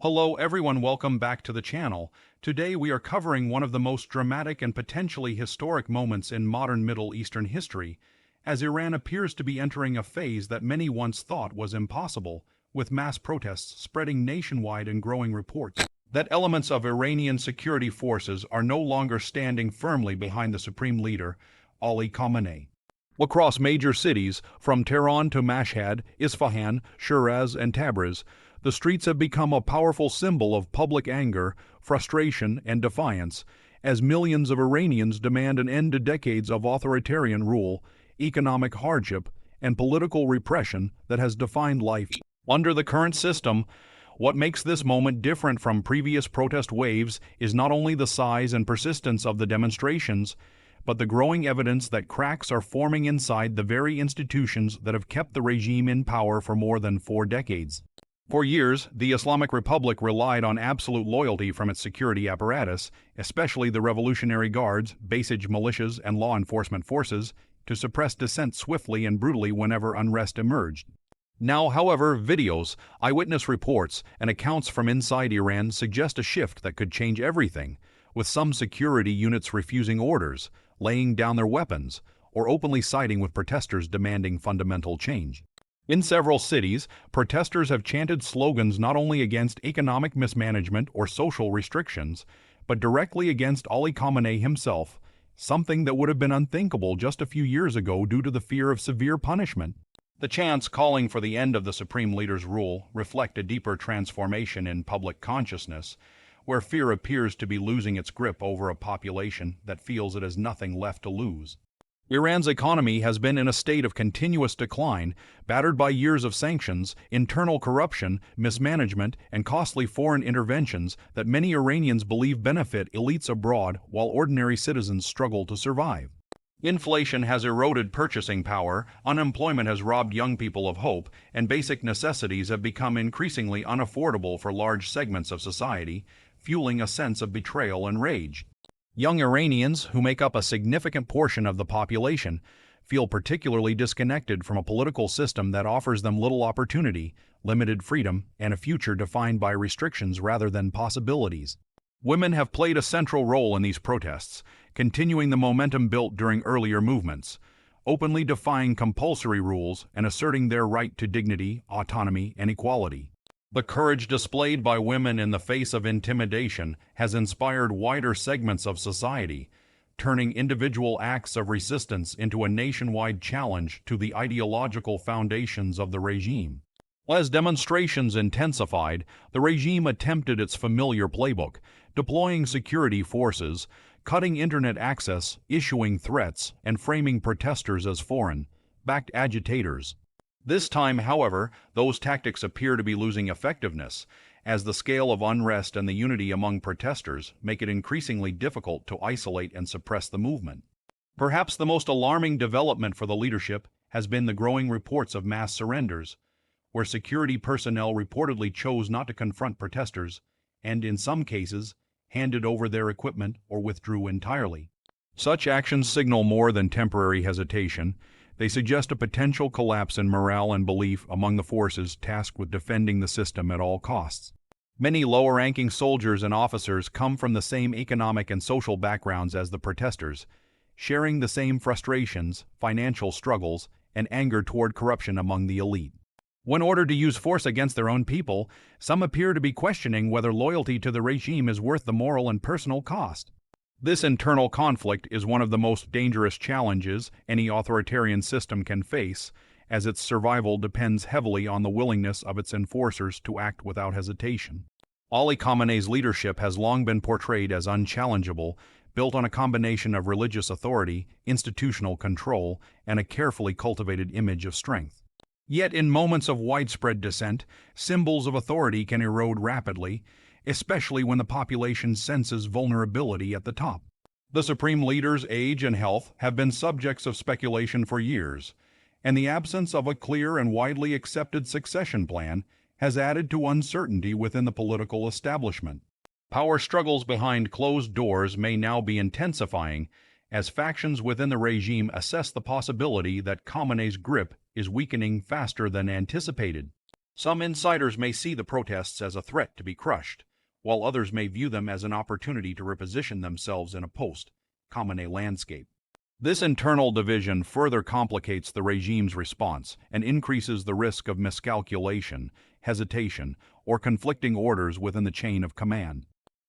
Hello everyone, welcome back to the channel. Today we are covering one of the most dramatic and potentially historic moments in modern Middle Eastern history, as Iran appears to be entering a phase that many once thought was impossible, with mass protests spreading nationwide and growing reports that elements of Iranian security forces are no longer standing firmly behind the Supreme Leader Ali Khamenei. Across major cities, from Tehran to Mashhad, Isfahan, Shiraz, and Tabriz, the streets have become a powerful symbol of public anger, frustration, and defiance, as millions of Iranians demand an end to decades of authoritarian rule, economic hardship, and political repression that has defined life. Under the current system, what makes this moment different from previous protest waves is not only the size and persistence of the demonstrations, but the growing evidence that cracks are forming inside the very institutions that have kept the regime in power for more than 4 decades. For years, the Islamic Republic relied on absolute loyalty from its security apparatus, especially the Revolutionary Guards, Basij militias, and law enforcement forces, to suppress dissent swiftly and brutally whenever unrest emerged. Now, however, videos, eyewitness reports, and accounts from inside Iran suggest a shift that could change everything, with some security units refusing orders, laying down their weapons, or openly siding with protesters demanding fundamental change. In several cities, protesters have chanted slogans not only against economic mismanagement or social restrictions, but directly against Ali Khamenei himself, something that would have been unthinkable just a few years ago due to the fear of severe punishment. The chants calling for the end of the Supreme Leader's rule reflect a deeper transformation in public consciousness, where fear appears to be losing its grip over a population that feels it has nothing left to lose. Iran's economy has been in a state of continuous decline, battered by years of sanctions, internal corruption, mismanagement, and costly foreign interventions that many Iranians believe benefit elites abroad while ordinary citizens struggle to survive. Inflation has eroded purchasing power, unemployment has robbed young people of hope, and basic necessities have become increasingly unaffordable for large segments of society, fueling a sense of betrayal and rage. Young Iranians, who make up a significant portion of the population, feel particularly disconnected from a political system that offers them little opportunity, limited freedom, and a future defined by restrictions rather than possibilities. Women have played a central role in these protests, continuing the momentum built during earlier movements, openly defying compulsory rules and asserting their right to dignity, autonomy, and equality. The courage displayed by women in the face of intimidation has inspired wider segments of society, turning individual acts of resistance into a nationwide challenge to the ideological foundations of the regime. As demonstrations intensified, the regime attempted its familiar playbook, deploying security forces, cutting internet access, issuing threats, and framing protesters as foreign-backed agitators. This time, however, those tactics appear to be losing effectiveness, as the scale of unrest and the unity among protesters make it increasingly difficult to isolate and suppress the movement. Perhaps the most alarming development for the leadership has been the growing reports of mass surrenders, where security personnel reportedly chose not to confront protesters, and in some cases, handed over their equipment or withdrew entirely. Such actions signal more than temporary hesitation. They suggest a potential collapse in morale and belief among the forces tasked with defending the system at all costs. Many lower-ranking soldiers and officers come from the same economic and social backgrounds as the protesters, sharing the same frustrations, financial struggles, and anger toward corruption among the elite. When ordered to use force against their own people, some appear to be questioning whether loyalty to the regime is worth the moral and personal cost. This internal conflict is one of the most dangerous challenges any authoritarian system can face, as its survival depends heavily on the willingness of its enforcers to act without hesitation. Ali Khamenei's leadership has long been portrayed as unchallengeable, built on a combination of religious authority, institutional control, and a carefully cultivated image of strength. Yet in moments of widespread dissent, symbols of authority can erode rapidly, especially when the population senses vulnerability at the top. The Supreme Leader's age and health have been subjects of speculation for years, and the absence of a clear and widely accepted succession plan has added to uncertainty within the political establishment. Power struggles behind closed doors may now be intensifying as factions within the regime assess the possibility that Khamenei's grip is weakening faster than anticipated. Some insiders may see the protests as a threat to be crushed, while others may view them as an opportunity to reposition themselves in a post-Khamenei landscape. This internal division further complicates the regime's response and increases the risk of miscalculation, hesitation, or conflicting orders within the chain of command.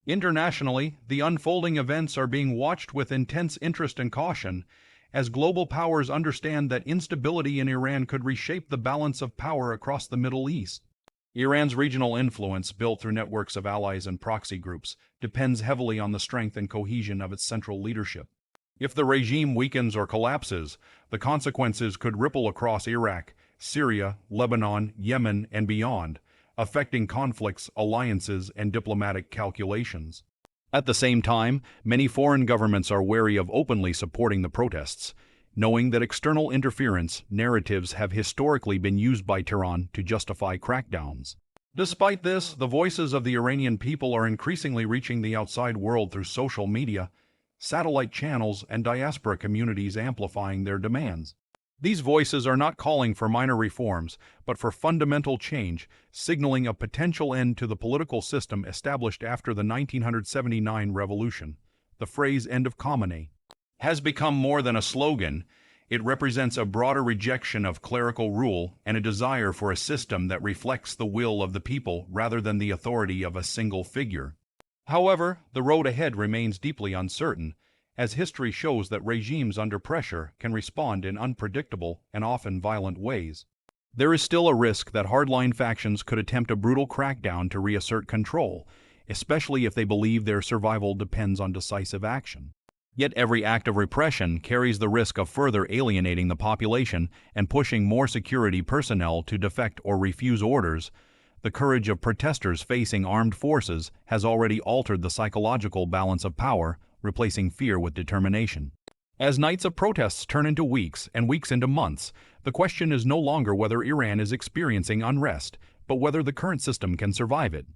Internationally, the unfolding events are being watched with intense interest and caution, as global powers understand that instability in Iran could reshape the balance of power across the Middle East. Iran's regional influence, built through networks of allies and proxy groups, depends heavily on the strength and cohesion of its central leadership. If the regime weakens or collapses, the consequences could ripple across Iraq, Syria, Lebanon, Yemen, and beyond, affecting conflicts, alliances, and diplomatic calculations. At the same time, many foreign governments are wary of openly supporting the protests, knowing that external interference narratives have historically been used by Tehran to justify crackdowns. Despite this, the voices of the Iranian people are increasingly reaching the outside world through social media, satellite channels, and diaspora communities amplifying their demands. These voices are not calling for minor reforms, but for fundamental change, signaling a potential end to the political system established after the 1979 revolution. The phrase "end of Khamenei" has become more than a slogan. It represents a broader rejection of clerical rule and a desire for a system that reflects the will of the people rather than the authority of a single figure. However, the road ahead remains deeply uncertain, as history shows that regimes under pressure can respond in unpredictable and often violent ways. There is still a risk that hardline factions could attempt a brutal crackdown to reassert control, especially if they believe their survival depends on decisive action. Yet every act of repression carries the risk of further alienating the population and pushing more security personnel to defect or refuse orders. The courage of protesters facing armed forces has already altered the psychological balance of power, replacing fear with determination. As nights of protests turn into weeks and weeks into months, the question is no longer whether Iran is experiencing unrest, but whether the current system can survive it.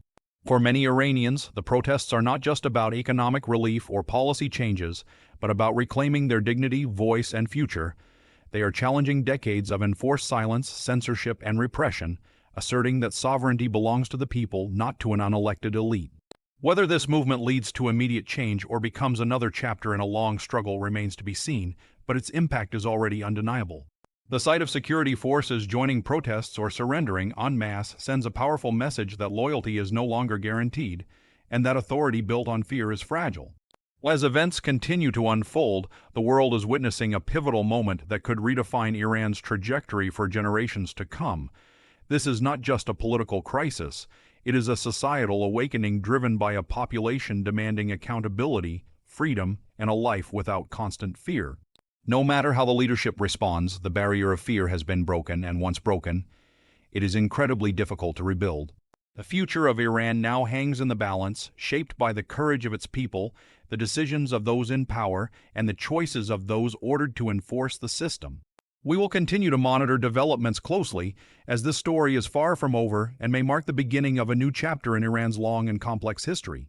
For many Iranians, the protests are not just about economic relief or policy changes, but about reclaiming their dignity, voice, and future. They are challenging decades of enforced silence, censorship, and repression, asserting that sovereignty belongs to the people, not to an unelected elite. Whether this movement leads to immediate change or becomes another chapter in a long struggle remains to be seen, but its impact is already undeniable. The sight of security forces joining protests or surrendering en masse sends a powerful message that loyalty is no longer guaranteed, and that authority built on fear is fragile. As events continue to unfold, the world is witnessing a pivotal moment that could redefine Iran's trajectory for generations to come. This is not just a political crisis, it is a societal awakening driven by a population demanding accountability, freedom, and a life without constant fear. No matter how the leadership responds, the barrier of fear has been broken, and once broken, it is incredibly difficult to rebuild. The future of Iran now hangs in the balance, shaped by the courage of its people, the decisions of those in power, and the choices of those ordered to enforce the system. We will continue to monitor developments closely, as this story is far from over and may mark the beginning of a new chapter in Iran's long and complex history.